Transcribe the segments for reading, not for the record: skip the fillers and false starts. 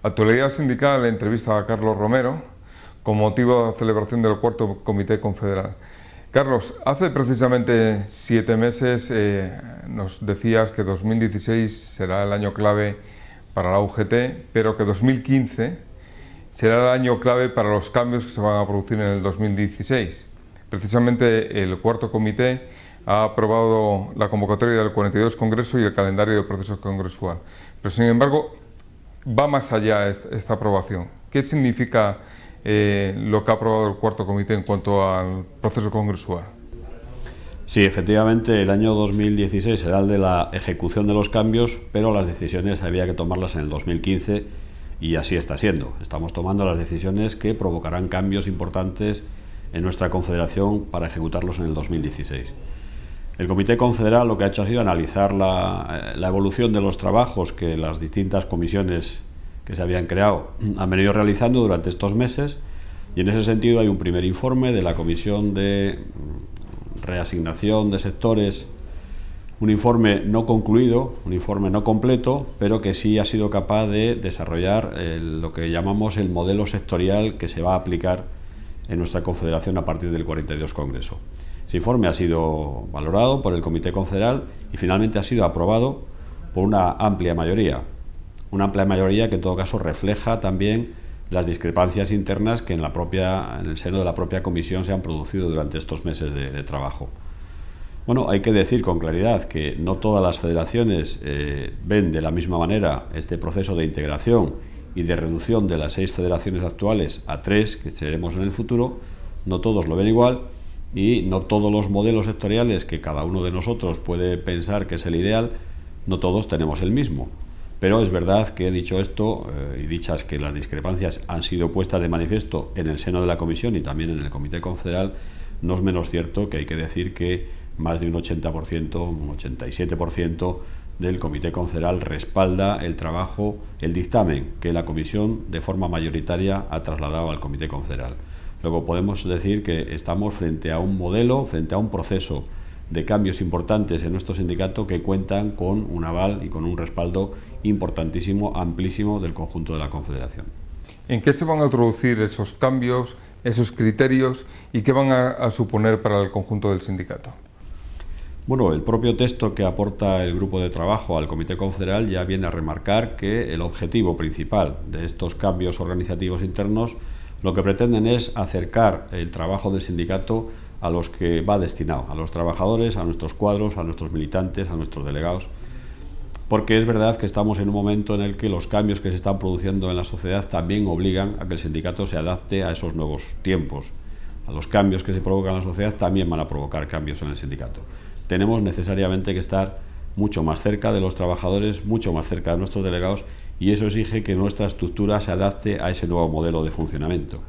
Actualidad Sindical entrevista a Carlos Romero con motivo de la celebración del cuarto Comité Confederal. Carlos, hace precisamente 7 meses nos decías que 2016 será el año clave para la UGT, pero que 2015 será el año clave para los cambios que se van a producir en el 2016. Precisamente el cuarto comité ha aprobado la convocatoria del 42 Congreso y el calendario del proceso congresual. Pero sin embargo, va más allá esta aprobación. ¿Qué significa lo que ha aprobado el cuarto comité en cuanto al proceso congresual? Sí, efectivamente, el año 2016 será el de la ejecución de los cambios, pero las decisiones había que tomarlas en el 2015 y así está siendo. Estamos tomando las decisiones que provocarán cambios importantes en nuestra confederación para ejecutarlos en el 2016. El Comité Confederal lo que ha hecho ha sido analizar la evolución de los trabajos que las distintas comisiones que se habían creado han venido realizando durante estos meses, y en ese sentido hay un primer informe de la Comisión de Reasignación de Sectores, un informe no concluido, un informe no completo, pero que sí ha sido capaz de desarrollar lo que llamamos el modelo sectorial que se va a aplicar en nuestra confederación a partir del 42 Congreso. Ese informe ha sido valorado por el Comité Confederal y finalmente ha sido aprobado por una amplia mayoría que en todo caso refleja también las discrepancias internas que en el seno de la propia comisión se han producido durante estos meses de trabajo. Bueno, hay que decir con claridad que no todas las federaciones ven de la misma manera este proceso de integración y de reducción de las 6 federaciones actuales a 3 que seremos en el futuro. No todos lo ven igual y no todos los modelos sectoriales que cada uno de nosotros puede pensar que es el ideal, no todos tenemos el mismo. Pero es verdad que, dicho esto, y dichas que las discrepancias han sido puestas de manifiesto en el seno de la comisión y también en el Comité Confederal, no es menos cierto que hay que decir que más de un 80%, un 87% del Comité Confederal respalda el trabajo, el dictamen que la comisión de forma mayoritaria ha trasladado al Comité Confederal. Luego podemos decir que estamos frente a un modelo, frente a un proceso de cambios importantes en nuestro sindicato que cuentan con un aval y con un respaldo importantísimo, amplísimo del conjunto de la Confederación. ¿En qué se van a introducir esos cambios, esos criterios y qué van a suponer para el conjunto del sindicato? Bueno, el propio texto que aporta el grupo de trabajo al Comité Confederal ya viene a remarcar que el objetivo principal de estos cambios organizativos internos lo que pretenden es acercar el trabajo del sindicato a los que va destinado, a los trabajadores, a nuestros cuadros, a nuestros militantes, a nuestros delegados, porque es verdad que estamos en un momento en el que los cambios que se están produciendo en la sociedad también obligan a que el sindicato se adapte a esos nuevos tiempos. A los cambios que se provocan en la sociedad también van a provocar cambios en el sindicato. Tenemos necesariamente que estar mucho más cerca de los trabajadores, mucho más cerca de nuestros delegados, y eso exige que nuestra estructura se adapte a ese nuevo modelo de funcionamiento.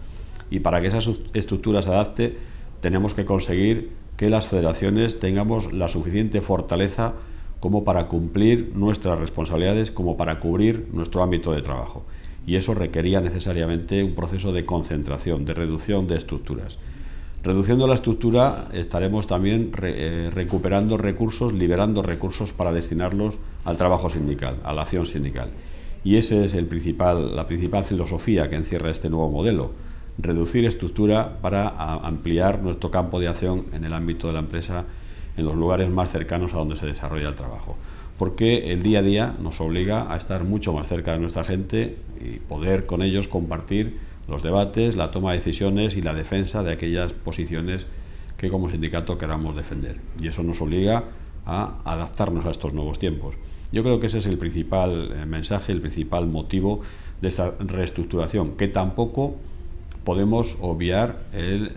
Y para que esa estructura se adapte, tenemos que conseguir que las federaciones tengamos la suficiente fortaleza como para cumplir nuestras responsabilidades, como para cubrir nuestro ámbito de trabajo. Y eso requería necesariamente un proceso de concentración, de reducción de estructuras. Reduciendo la estructura estaremos también recuperando recursos, liberando recursos para destinarlos al trabajo sindical, a la acción sindical. Y esa es la principal filosofía que encierra este nuevo modelo: reducir estructura para ampliar nuestro campo de acción en el ámbito de la empresa, en los lugares más cercanos a donde se desarrolla el trabajo. Porque el día a día nos obliga a estar mucho más cerca de nuestra gente y poder con ellos compartir los debates, la toma de decisiones y la defensa de aquellas posiciones que como sindicato queramos defender. Y eso nos obliga a adaptarnos a estos nuevos tiempos. Yo creo que ese es el principal mensaje, el principal motivo de esta reestructuración, que tampoco podemos obviar el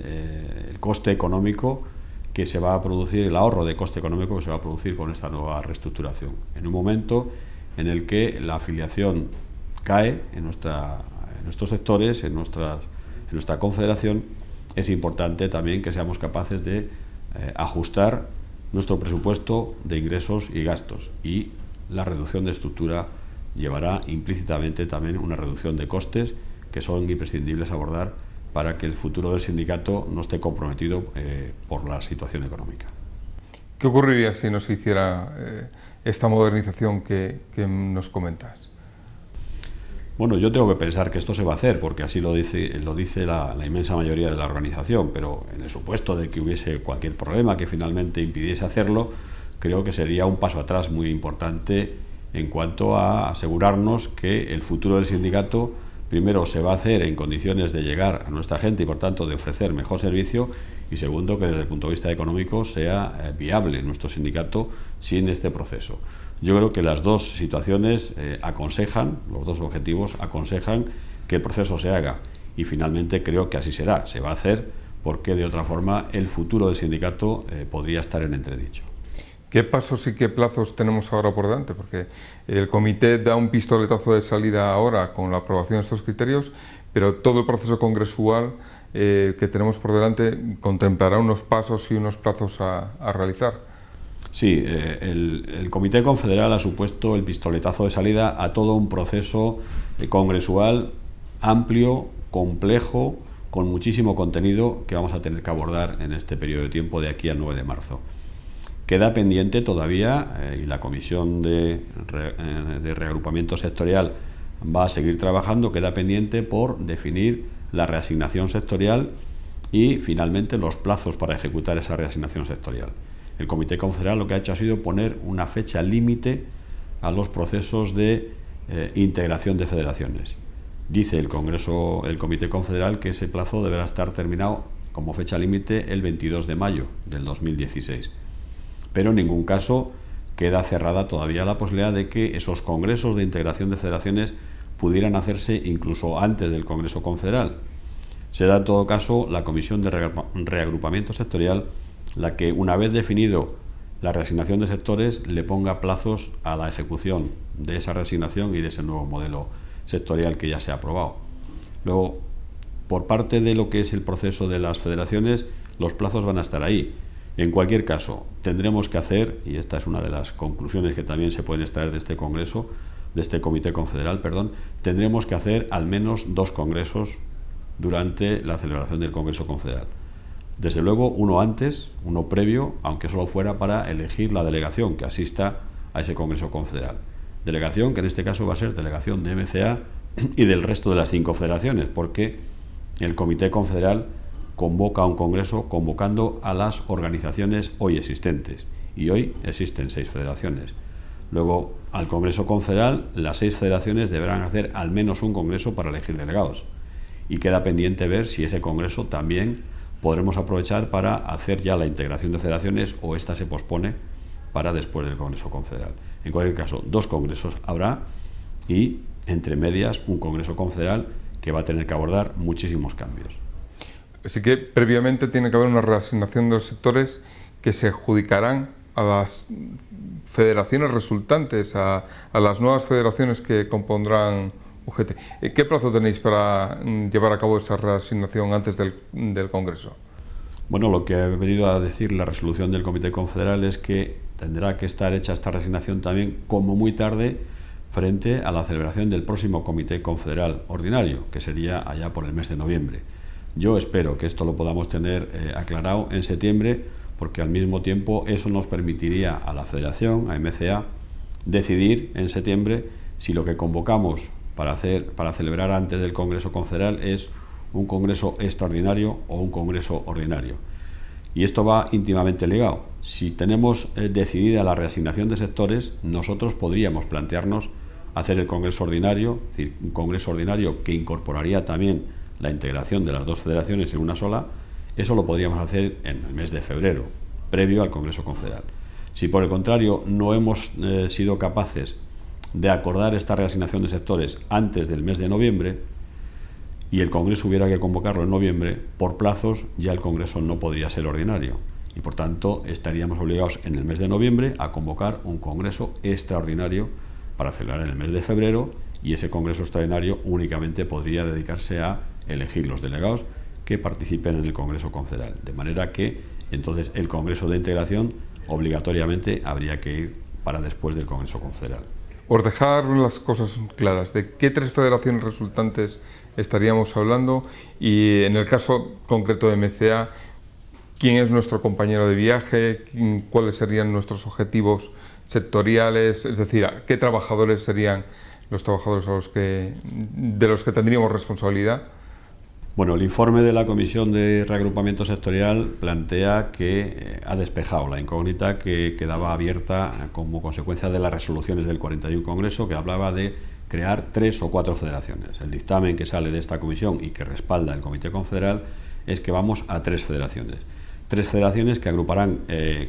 coste económico que se va a producir, el ahorro de coste económico que se va a producir con esta nueva reestructuración. En un momento en el que la afiliación cae en nuestros sectores, en nuestra confederación, es importante también que seamos capaces de ajustar nuestro presupuesto de ingresos y gastos, y la reducción de estructura llevará implícitamente también una reducción de costes que son imprescindibles abordar para que el futuro del sindicato no esté comprometido por la situación económica. ¿Qué ocurriría si no se hiciera esta modernización que nos comentas? Bueno, yo tengo que pensar que esto se va a hacer, porque así lo dice la inmensa mayoría de la organización, pero en el supuesto de que hubiese cualquier problema que finalmente impidiese hacerlo, creo que sería un paso atrás muy importante en cuanto a asegurarnos que el futuro del sindicato, primero, se va a hacer en condiciones de llegar a nuestra gente y, por tanto, de ofrecer mejor servicio, y segundo, que desde el punto de vista económico sea viable nuestro sindicato sin este proceso. Yo creo que las dos situaciones aconsejan, los dos objetivos aconsejan que el proceso se haga, y finalmente creo que así será, se va a hacer, porque de otra forma el futuro del sindicato podría estar en entredicho. ¿Qué pasos y qué plazos tenemos ahora por delante? Porque el comité da un pistoletazo de salida ahora con la aprobación de estos criterios, pero todo el proceso congresual que tenemos por delante contemplará unos pasos y unos plazos a realizar. Sí, el Comité Confederal ha supuesto el pistoletazo de salida a todo un proceso congresual amplio, complejo, con muchísimo contenido que vamos a tener que abordar en este periodo de tiempo de aquí al 9 de marzo. Queda pendiente todavía, y la Comisión de Reagrupamiento Sectorial va a seguir trabajando, queda pendiente por definir la reasignación sectorial y finalmente los plazos para ejecutar esa reasignación sectorial. El Comité Confederal lo que ha hecho ha sido poner una fecha límite a los procesos de integración de federaciones. Dice el Comité Confederal que ese plazo deberá estar terminado como fecha límite el 22 de mayo del 2016. Pero en ningún caso queda cerrada todavía la posibilidad de que esos congresos de integración de federaciones pudieran hacerse incluso antes del Congreso Confederal. Será en todo caso la Comisión de Reagrupamiento Sectorial la que, una vez definido la reasignación de sectores, le ponga plazos a la ejecución de esa reasignación y de ese nuevo modelo sectorial que ya se ha aprobado. Luego, por parte de lo que es el proceso de las federaciones, los plazos van a estar ahí. En cualquier caso, tendremos que hacer, y esta es una de las conclusiones que también se pueden extraer de este Congreso, de este Comité Confederal, tendremos que hacer al menos 2 congresos durante la celebración del Congreso Confederal. Desde luego, uno antes, uno previo, aunque solo fuera para elegir la delegación que asista a ese Congreso Confederal. Delegación que en este caso va a ser delegación de MCA y del resto de las 5 federaciones, porque el Comité Confederal convoca a un congreso convocando a las organizaciones hoy existentes, y hoy existen 6 federaciones. Luego, al Congreso Confederal, las 6 federaciones deberán hacer al menos un congreso para elegir delegados, y queda pendiente ver si ese congreso también podremos aprovechar para hacer ya la integración de federaciones, o esta se pospone para después del Congreso Confederal. En cualquier caso, 2 congresos habrá, y entre medias un Congreso Confederal que va a tener que abordar muchísimos cambios. Así que previamente tiene que haber una reasignación de los sectores que se adjudicarán a las federaciones resultantes, a las nuevas federaciones que compondrán UGT. ¿Qué plazo tenéis para llevar a cabo esa reasignación antes del Congreso? Bueno, lo que ha venido a decir la resolución del Comité Confederal es que tendrá que estar hecha esta reasignación también, como muy tarde, frente a la celebración del próximo Comité Confederal ordinario, que sería allá por el mes de noviembre. Yo espero que esto lo podamos tener aclarado en septiembre, porque al mismo tiempo eso nos permitiría a la Federación, a MCA, decidir en septiembre si lo que convocamos para celebrar antes del Congreso Confederal es un Congreso extraordinario o un Congreso ordinario. Y esto va íntimamente ligado. Si tenemos decidida la reasignación de sectores, nosotros podríamos plantearnos hacer el Congreso ordinario, es decir, un Congreso ordinario que incorporaría también la integración de las 2 federaciones en una sola. Eso lo podríamos hacer en el mes de febrero, previo al Congreso Confederal. Si por el contrario no hemos sido capaces de acordar esta reasignación de sectores antes del mes de noviembre, y el Congreso hubiera que convocarlo en noviembre, por plazos ya el Congreso no podría ser ordinario, y por tanto estaríamos obligados en el mes de noviembre a convocar un Congreso extraordinario para celebrar en el mes de febrero, y ese Congreso extraordinario únicamente podría dedicarse a elegir los delegados que participen en el Congreso Confederal, de manera que entonces el Congreso de Integración obligatoriamente habría que ir para después del Congreso Confederal. Por dejar las cosas claras, ¿de qué 3 federaciones resultantes estaríamos hablando? Y en el caso concreto de MCA, ¿quién es nuestro compañero de viaje? ¿Cuáles serían nuestros objetivos sectoriales? Es decir, ¿qué trabajadores serían los trabajadores de los que tendríamos responsabilidad? Bueno, el informe de la Comisión de Reagrupamiento Sectorial plantea que ha despejado la incógnita que quedaba abierta como consecuencia de las resoluciones del 41 Congreso, que hablaba de crear 3 o 4 federaciones. El dictamen que sale de esta comisión y que respalda el Comité Confederal es que vamos a 3 federaciones. 3 federaciones que agruparán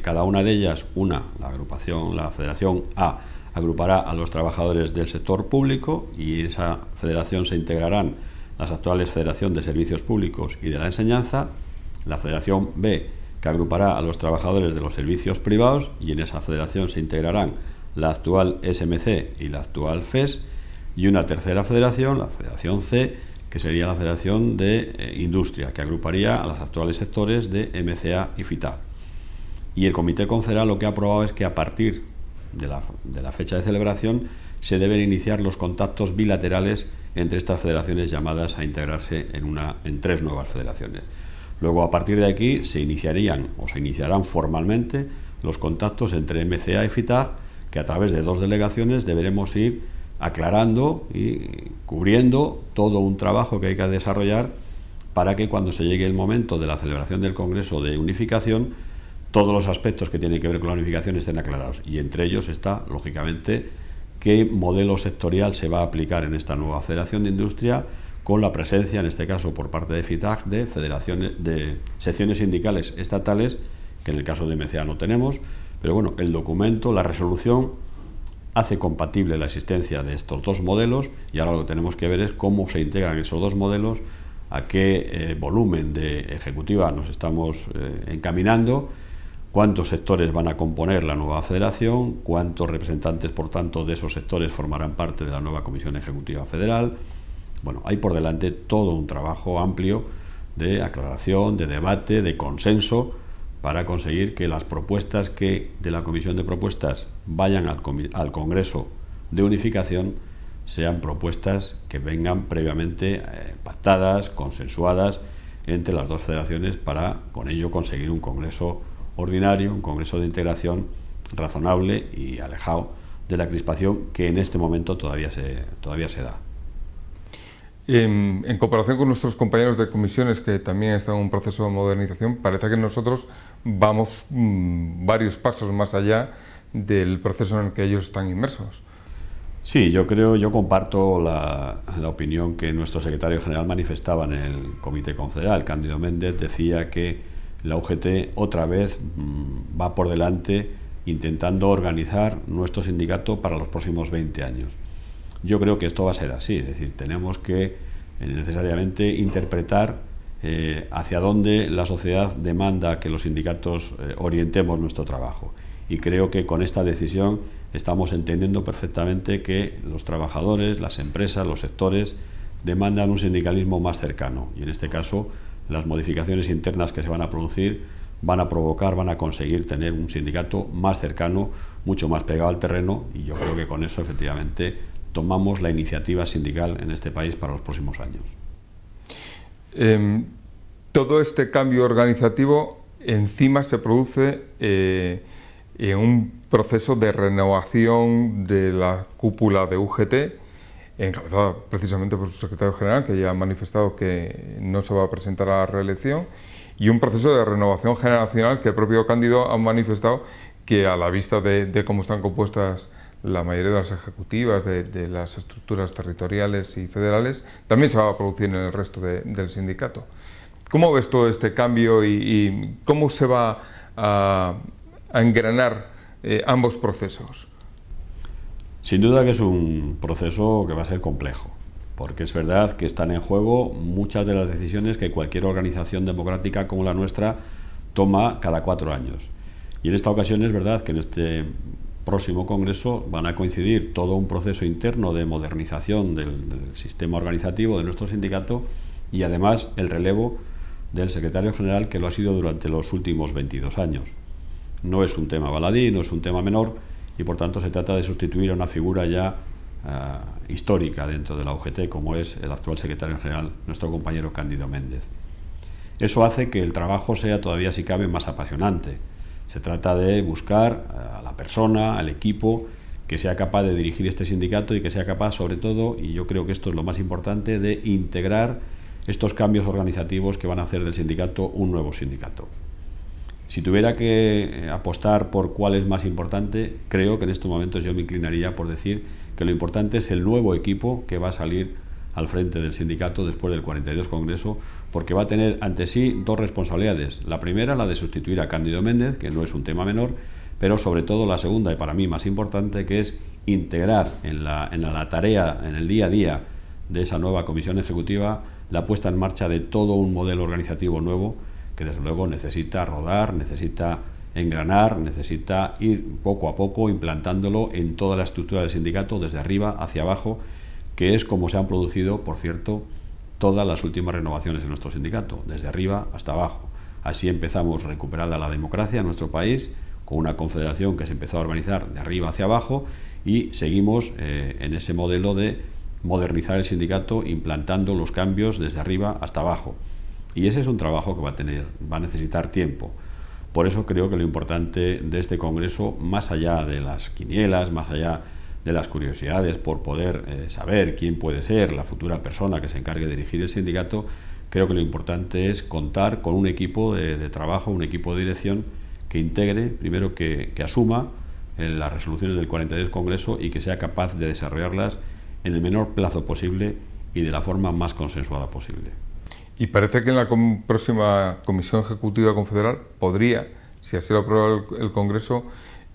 cada una de ellas, la Federación A agrupará a los trabajadores del sector público, y en esa federación se integrarán las actuales Federación de Servicios Públicos y de la Enseñanza, la Federación B, que agrupará a los trabajadores de los servicios privados, y en esa federación se integrarán la actual SMC y la actual FES, y una tercera federación, la Federación C, que sería la Federación de Industria, que agruparía a los actuales sectores de MCA y FITAC. Y el Comité Confederal lo que ha aprobado es que a partir de la fecha de celebración se deben iniciar los contactos bilaterales entre estas federaciones llamadas a integrarse en 3 nuevas federaciones. Luego, a partir de aquí, se iniciarán formalmente los contactos entre MCA y FITAC, que a través de 2 delegaciones deberemos ir aclarando y cubriendo todo un trabajo que hay que desarrollar para que cuando se llegue el momento de la celebración del Congreso de Unificación, todos los aspectos que tienen que ver con la unificación estén aclarados. Y entre ellos está, lógicamente, qué modelo sectorial se va a aplicar en esta nueva Federación de Industria, con la presencia, en este caso por parte de FITAC, de secciones sindicales estatales, que en el caso de MCA no tenemos, pero bueno, el documento, la resolución, hace compatible la existencia de estos 2 modelos, y ahora lo que tenemos que ver es cómo se integran esos 2 modelos, a qué volumen de ejecutiva nos estamos encaminando, cuántos sectores van a componer la nueva federación, cuántos representantes, por tanto, de esos sectores formarán parte de la nueva Comisión Ejecutiva Federal. Bueno, hay por delante todo un trabajo amplio de aclaración, de debate, de consenso, para conseguir que las propuestas de la Comisión de Propuestas vayan al Congreso de Unificación sean propuestas que vengan previamente pactadas, consensuadas entre las 2 federaciones, para con ello conseguir un Congreso ordinario, un Congreso de integración razonable y alejado de la crispación que en este momento todavía se da. En comparación con nuestros compañeros de comisiones que también están en un proceso de modernización, parece que nosotros vamos varios pasos más allá del proceso en el que ellos están inmersos. Sí, yo comparto la opinión que nuestro secretario general manifestaba en el Comité Confederal. Cándido Méndez decía que la UGT otra vez va por delante intentando organizar nuestro sindicato para los próximos 20 años. Yo creo que esto va a ser así, es decir, tenemos que necesariamente interpretar hacia dónde la sociedad demanda que los sindicatos orientemos nuestro trabajo. Y creo que con esta decisión estamos entendiendo perfectamente que los trabajadores, las empresas, los sectores demandan un sindicalismo más cercano. Y en este caso, las modificaciones internas que se van a producir van a conseguir tener un sindicato más cercano, mucho más pegado al terreno, y yo creo que con eso efectivamente tomamos la iniciativa sindical en este país para los próximos años. Todo este cambio organizativo encima se produce en un proceso de renovación de la cúpula de UGT, encabezada precisamente por su secretario general, que ya ha manifestado que no se va a presentar a la reelección, y un proceso de renovación generacional que el propio Cándido ha manifestado que, a la vista de cómo están compuestas la mayoría de las ejecutivas, de las estructuras territoriales y federales, también se va a producir en el resto del sindicato. ¿Cómo ves todo este cambio y cómo se va a engranar ambos procesos? Sin duda que es un proceso que va a ser complejo, porque es verdad que están en juego muchas de las decisiones que cualquier organización democrática como la nuestra toma cada 4 años. Y en esta ocasión es verdad que en este próximo Congreso van a coincidir todo un proceso interno de modernización del sistema organizativo de nuestro sindicato, y además el relevo del secretario general, que lo ha sido durante los últimos 22 años. No es un tema baladí, no es un tema menor, y por tanto se trata de sustituir a una figura ya histórica dentro de la UGT, como es el actual secretario general, nuestro compañero Cándido Méndez. Eso hace que el trabajo sea todavía, si cabe, más apasionante. Se trata de buscar a la persona, al equipo que sea capaz de dirigir este sindicato y que sea capaz, sobre todo, y yo creo que esto es lo más importante, de integrar estos cambios organizativos que van a hacer del sindicato un nuevo sindicato. Si tuviera que apostar por cuál es más importante, creo que en estos momentos yo me inclinaría por decir que lo importante es el nuevo equipo que va a salir al frente del sindicato después del 42 Congreso, porque va a tener ante sí dos responsabilidades. La primera, la de sustituir a Cándido Méndez, que no es un tema menor, pero sobre todo la segunda, y para mí más importante, que es integrar en la tarea, en el día a día de esa nueva comisión ejecutiva, la puesta en marcha de todo un modelo organizativo nuevo que desde luego necesita rodar, necesita engranar, necesita ir poco a poco implantándolo en toda la estructura del sindicato, desde arriba hacia abajo, que es como se han producido, por cierto, todas las últimas renovaciones en nuestro sindicato, desde arriba hasta abajo. Así empezamos recuperada la democracia en nuestro país, con una confederación que se empezó a organizar de arriba hacia abajo, y seguimos en ese modelo de modernizar el sindicato, implantando los cambios desde arriba hasta abajo. Y ese es un trabajo que va a necesitar tiempo. Por eso creo que lo importante de este Congreso, más allá de las quinielas, más allá de las curiosidades por poder saber quién puede ser la futura persona que se encargue de dirigir el sindicato, creo que lo importante es contar con un equipo de trabajo, un equipo de dirección que integre, primero que asuma las resoluciones del 42 Congreso y que sea capaz de desarrollarlas en el menor plazo posible y de la forma más consensuada posible. Y parece que en la próxima Comisión Ejecutiva Confederal podría, si así lo aprueba el Congreso,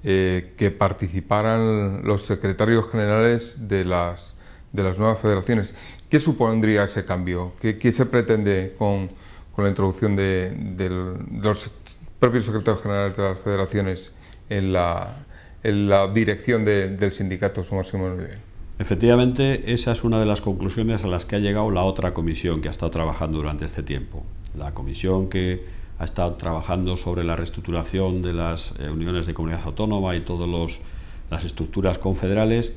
que participaran los secretarios generales de las nuevas federaciones. ¿Qué supondría ese cambio? ¿Qué se pretende con la introducción de los propios secretarios generales de las federaciones en la dirección del sindicato a su máximo nivel? Efectivamente, esa es una de las conclusiones a las que ha llegado la otra comisión que ha estado trabajando durante este tiempo. La comisión que ha estado trabajando sobre la reestructuración de las uniones de comunidad autónoma y todas las estructuras confederales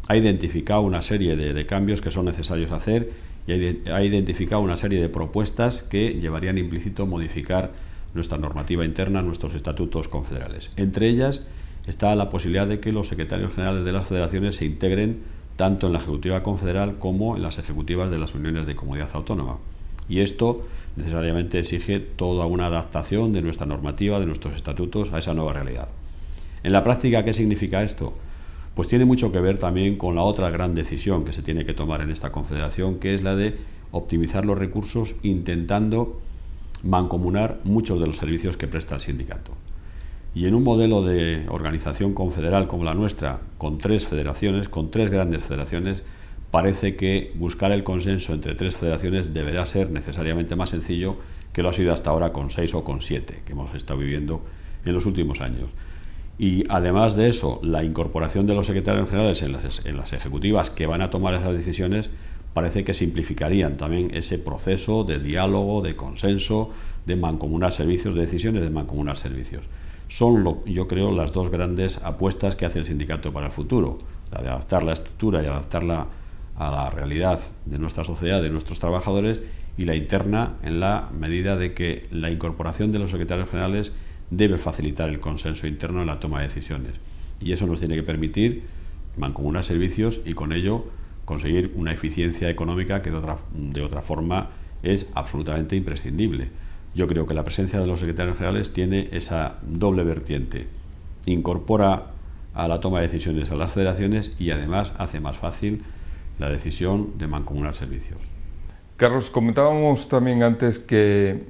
ha identificado una serie de cambios que son necesarios hacer y ha identificado una serie de propuestas que llevarían implícito modificar nuestra normativa interna, nuestros estatutos confederales. Entre ellas está la posibilidad de que los secretarios generales de las federaciones se integren tanto en la Ejecutiva Confederal como en las ejecutivas de las uniones de comunidad autónoma. Y esto necesariamente exige toda una adaptación de nuestra normativa, de nuestros estatutos a esa nueva realidad. En la práctica, ¿qué significa esto? Pues tiene mucho que ver también con la otra gran decisión que se tiene que tomar en esta confederación, que es la de optimizar los recursos intentando mancomunar muchos de los servicios que presta el sindicato. Y en un modelo de organización confederal como la nuestra, con tres federaciones, con tres grandes federaciones, parece que buscar el consenso entre tres federaciones deberá ser necesariamente más sencillo que lo ha sido hasta ahora con 6 o con 7, que hemos estado viviendo en los últimos años. Y además de eso, la incorporación de los secretarios generales en las ejecutivas que van a tomar esas decisiones parece que simplificarían también ese proceso de diálogo, de consenso, de mancomunar servicios, de decisiones de mancomunar servicios. Son, yo creo, las dos grandes apuestas que hace el sindicato para el futuro, la de adaptar la estructura y adaptarla a la realidad de nuestra sociedad, de nuestros trabajadores, y la interna en la medida de que la incorporación de los secretarios generales debe facilitar el consenso interno en la toma de decisiones. Y eso nos tiene que permitir mancomunar servicios y con ello conseguir una eficiencia económica que de otra forma es absolutamente imprescindible. Yo creo que la presencia de los secretarios generales tiene esa doble vertiente. Incorpora a la toma de decisiones a las federaciones y además hace más fácil la decisión de mancomunar servicios. Carlos, comentábamos también antes que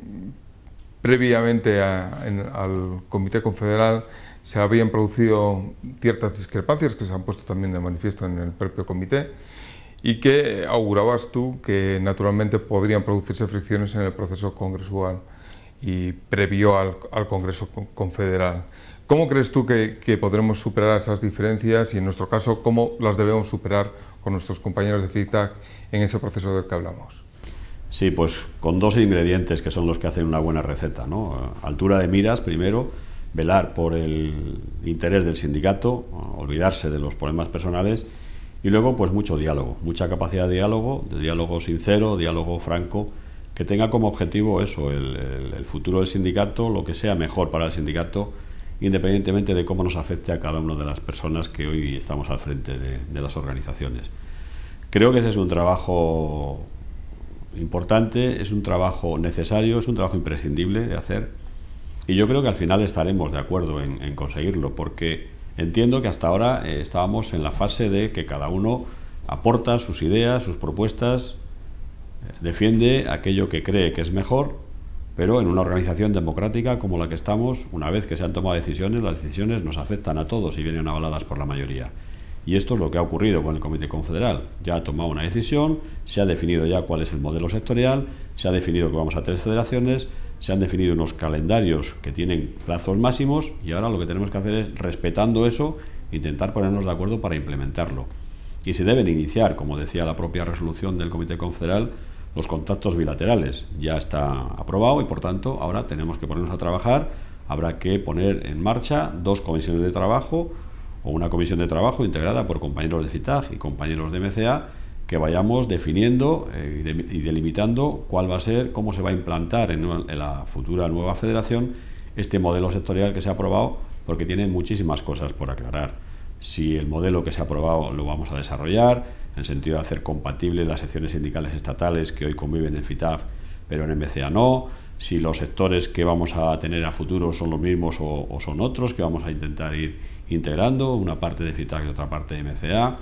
previamente al Comité Confederal se habían producido ciertas discrepancias que se han puesto también de manifiesto en el propio comité y que augurabas tú que naturalmente podrían producirse fricciones en el proceso congresual y previo al Congreso Confederal. ¿Cómo crees tú que podremos superar esas diferencias y en nuestro caso cómo las debemos superar con nuestros compañeros de FICTAC en ese proceso del que hablamos? Sí, pues con dos ingredientes que son los que hacen una buena receta, ¿no? Altura de miras, primero, velar por el interés del sindicato, olvidarse de los problemas personales y luego pues mucho diálogo, mucha capacidad de diálogo sincero, diálogo franco, que tenga como objetivo eso, el futuro del sindicato, lo que sea mejor para el sindicato independientemente de cómo nos afecte a cada una de las personas que hoy estamos al frente de las organizaciones. Creo que ese es un trabajo importante, es un trabajo necesario, es un trabajo imprescindible de hacer, y yo creo que al final estaremos de acuerdo en conseguirlo, porque entiendo que hasta ahora estábamos en la fase de que cada uno aporta sus ideas, sus propuestas, defiende aquello que cree que es mejor, pero en una organización democrática como la que estamos, una vez que se han tomado decisiones, las decisiones nos afectan a todos y vienen avaladas por la mayoría. Y esto es lo que ha ocurrido con el Comité Confederal. Ya ha tomado una decisión, se ha definido ya cuál es el modelo sectorial, se ha definido que vamos a 3 federaciones, se han definido unos calendarios que tienen plazos máximos, y ahora lo que tenemos que hacer es, respetando eso, intentar ponernos de acuerdo para implementarlo. Y se deben iniciar, como decía la propia resolución del Comité Confederal, los contactos bilaterales. Ya está aprobado y, por tanto, ahora tenemos que ponernos a trabajar. Habrá que poner en marcha 2 comisiones de trabajo, o una comisión de trabajo integrada por compañeros de FITAG y compañeros de MCA, que vayamos definiendo y delimitando cuál va a ser, cómo se va a implantar en la futura nueva federación este modelo sectorial que se ha aprobado, porque tiene muchísimas cosas por aclarar. Si el modelo que se ha aprobado lo vamos a desarrollar, en el sentido de hacer compatibles las secciones sindicales estatales que hoy conviven en FITAG, pero en MCA no, si los sectores que vamos a tener a futuro son los mismos o son otros, que vamos a intentar ir integrando, una parte de FITAG y otra parte de MCA,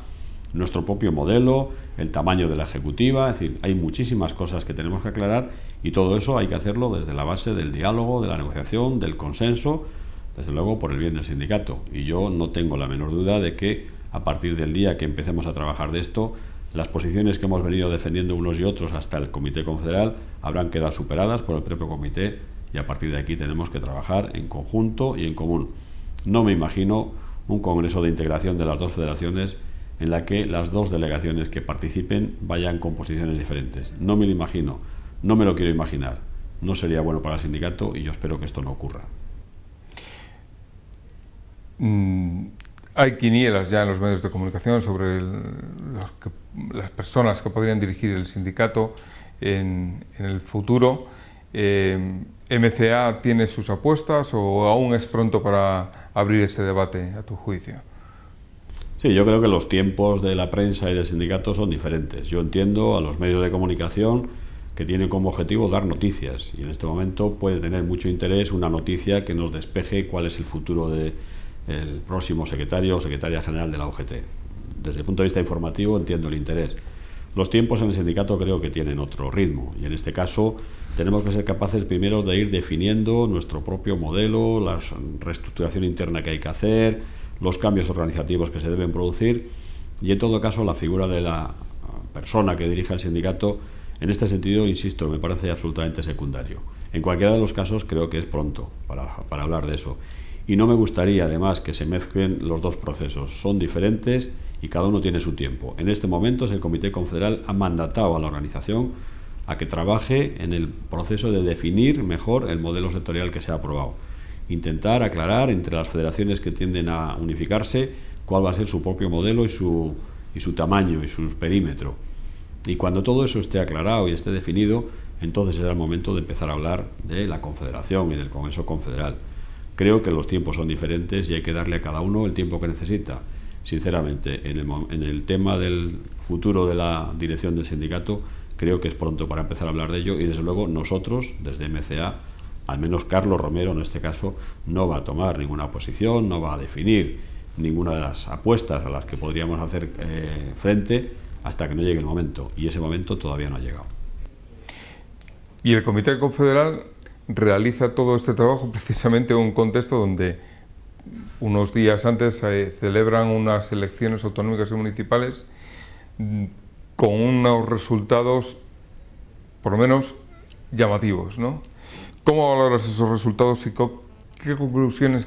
nuestro propio modelo, el tamaño de la ejecutiva, es decir, hay muchísimas cosas que tenemos que aclarar, y todo eso hay que hacerlo desde la base del diálogo, de la negociación, del consenso, desde luego por el bien del sindicato. Y yo no tengo la menor duda de que a partir del día que empecemos a trabajar de esto, las posiciones que hemos venido defendiendo unos y otros hasta el Comité Confederal habrán quedado superadas por el propio comité, y a partir de aquí tenemos que trabajar en conjunto y en común. No me imagino un congreso de integración de las 2 federaciones en la que las 2 delegaciones que participen vayan con posiciones diferentes. No me lo imagino, no me lo quiero imaginar. No sería bueno para el sindicato, y yo espero que esto no ocurra. Hay quinielas ya en los medios de comunicación sobre las personas que podrían dirigir el sindicato en el futuro. ¿MCA tiene sus apuestas o aún es pronto para abrir ese debate, a tu juicio? Sí, yo creo que los tiempos de la prensa y del sindicato son diferentes. Yo entiendo a los medios de comunicación que tienen como objetivo dar noticias, y en este momento puede tener mucho interés una noticia que nos despeje cuál es el futuro del próximo secretario o secretaria general de la UGT. Desde el punto de vista informativo entiendo el interés. Los tiempos en el sindicato creo que tienen otro ritmo, y en este caso tenemos que ser capaces primero de ir definiendo nuestro propio modelo, la reestructuración interna que hay que hacer, los cambios organizativos que se deben producir, y en todo caso la figura de la persona que dirige el sindicato, en este sentido, insisto, me parece absolutamente secundario. En cualquiera de los casos creo que es pronto para hablar de eso, y no me gustaría además que se mezclen los 2 procesos. Son diferentes y cada uno tiene su tiempo. En este momento el Comité Confederal ha mandatado a la organización a que trabaje en el proceso de definir mejor el modelo sectorial que se ha aprobado, intentar aclarar entre las federaciones que tienden a unificarse cuál va a ser su propio modelo y su tamaño y su perímetro. Y cuando todo eso esté aclarado y esté definido, entonces será el momento de empezar a hablar de la Confederación y del Congreso Confederal. Creo que los tiempos son diferentes y hay que darle a cada uno el tiempo que necesita. Sinceramente, en el tema del futuro de la dirección del sindicato, creo que es pronto para empezar a hablar de ello, y desde luego nosotros, desde MCA, al menos Carlos Romero en este caso, no va a tomar ninguna posición, no va a definir ninguna de las apuestas a las que podríamos hacer frente hasta que no llegue el momento, y ese momento todavía no ha llegado. Y el Comité Confederal realiza todo este trabajo precisamente en un contexto donde unos días antes se celebran unas elecciones autonómicas y municipales con unos resultados por lo menos llamativos, ¿no? ¿Cómo valoras esos resultados y qué conclusiones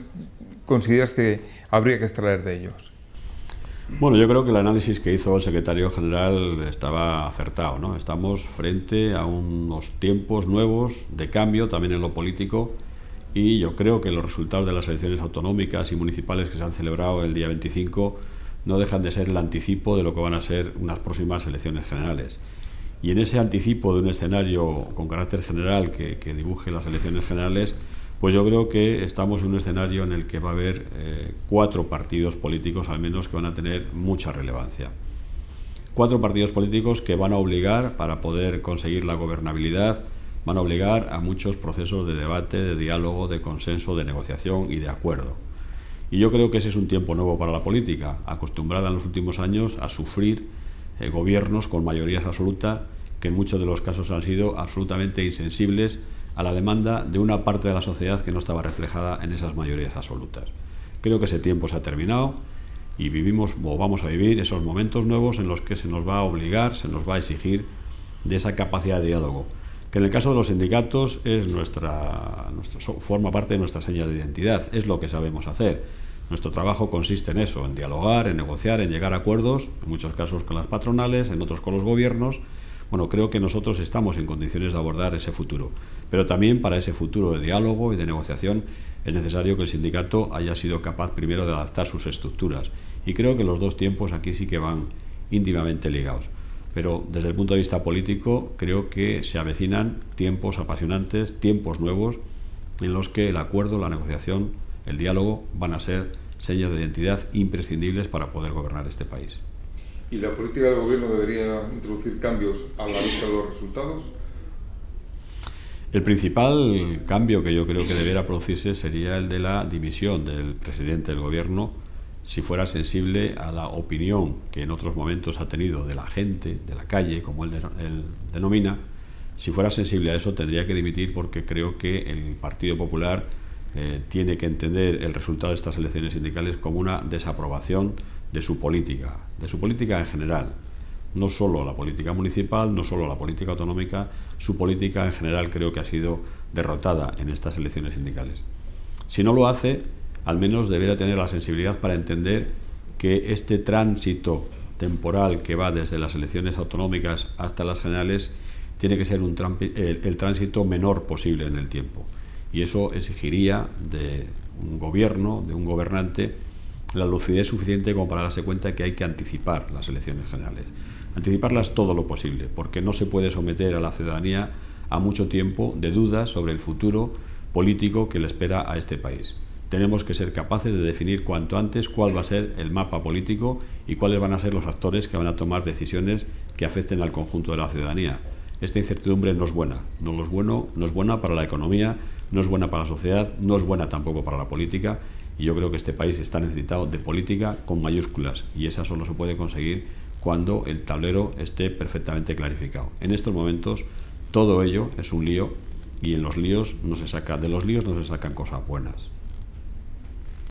consideras que habría que extraer de ellos? Bueno, yo creo que el análisis que hizo el secretario general estaba acertado, ¿no? Estamos frente a unos tiempos nuevos de cambio también en lo político, y yo creo que los resultados de las elecciones autonómicas y municipales que se han celebrado el día 25 no dejan de ser el anticipo de lo que van a ser unas próximas elecciones generales. Y en ese anticipo de un escenario con carácter general que dibuje las elecciones generales, pues yo creo que estamos en un escenario en el que va a haber 4 partidos políticos al menos que van a tener mucha relevancia. 4 partidos políticos que van a obligar, para poder conseguir la gobernabilidad, van a obligar a muchos procesos de debate, de diálogo, de consenso, de negociación y de acuerdo. Y yo creo que ese es un tiempo nuevo para la política, acostumbrada en los últimos años a sufrir gobiernos con mayorías absolutas que en muchos de los casos han sido absolutamente insensibles a la demanda de una parte de la sociedad que no estaba reflejada en esas mayorías absolutas. Creo que ese tiempo se ha terminado y vivimos o vamos a vivir esos momentos nuevos en los que se nos va a obligar, se nos va a exigir de esa capacidad de diálogo, que en el caso de los sindicatos es forma parte de nuestra señal de identidad, es lo que sabemos hacer. Nuestro trabajo consiste en eso, en dialogar, en negociar, en llegar a acuerdos, en muchos casos con las patronales, en otros con los gobiernos. Bueno, creo que nosotros estamos en condiciones de abordar ese futuro, pero también para ese futuro de diálogo y de negociación es necesario que el sindicato haya sido capaz primero de adaptar sus estructuras, y creo que los dos tiempos aquí sí que van íntimamente ligados. Pero desde el punto de vista político creo que se avecinan tiempos apasionantes, tiempos nuevos, en los que el acuerdo, la negociación, el diálogo van a ser señas de identidad imprescindibles para poder gobernar este país. ¿Y la política del gobierno debería introducir cambios a la vista de los resultados? El principal cambio que yo creo que debiera producirse sería el de la dimisión del presidente del gobierno, si fuera sensible a la opinión que en otros momentos ha tenido de la gente, de la calle, como él denomina. Si fuera sensible a eso, tendría que dimitir, porque creo que el Partido Popular tiene que entender el resultado de estas elecciones sindicales como una desaprobación de su política en general. No solo la política municipal, no solo la política autonómica, su política en general creo que ha sido derrotada en estas elecciones sindicales. Si no lo hace, al menos debería tener la sensibilidad para entender que este tránsito temporal que va desde las elecciones autonómicas hasta las generales tiene que ser el tránsito menor posible en el tiempo. Y eso exigiría de un gobierno, de un gobernante, la lucidez suficiente como para darse cuenta que hay que anticipar las elecciones generales. Anticiparlas todo lo posible, porque no se puede someter a la ciudadanía a mucho tiempo de dudas sobre el futuro político que le espera a este país. Tenemos que ser capaces de definir cuanto antes cuál va a ser el mapa político y cuáles van a ser los actores que van a tomar decisiones que afecten al conjunto de la ciudadanía. Esta incertidumbre no es buena, no es buena para la economía, no es buena para la sociedad, no es buena tampoco para la política, y yo creo que este país está necesitado de política con mayúsculas, y esa solo se puede conseguir cuando el tablero esté perfectamente clarificado. En estos momentos todo ello es un lío, y de los líos no se sacan cosas buenas.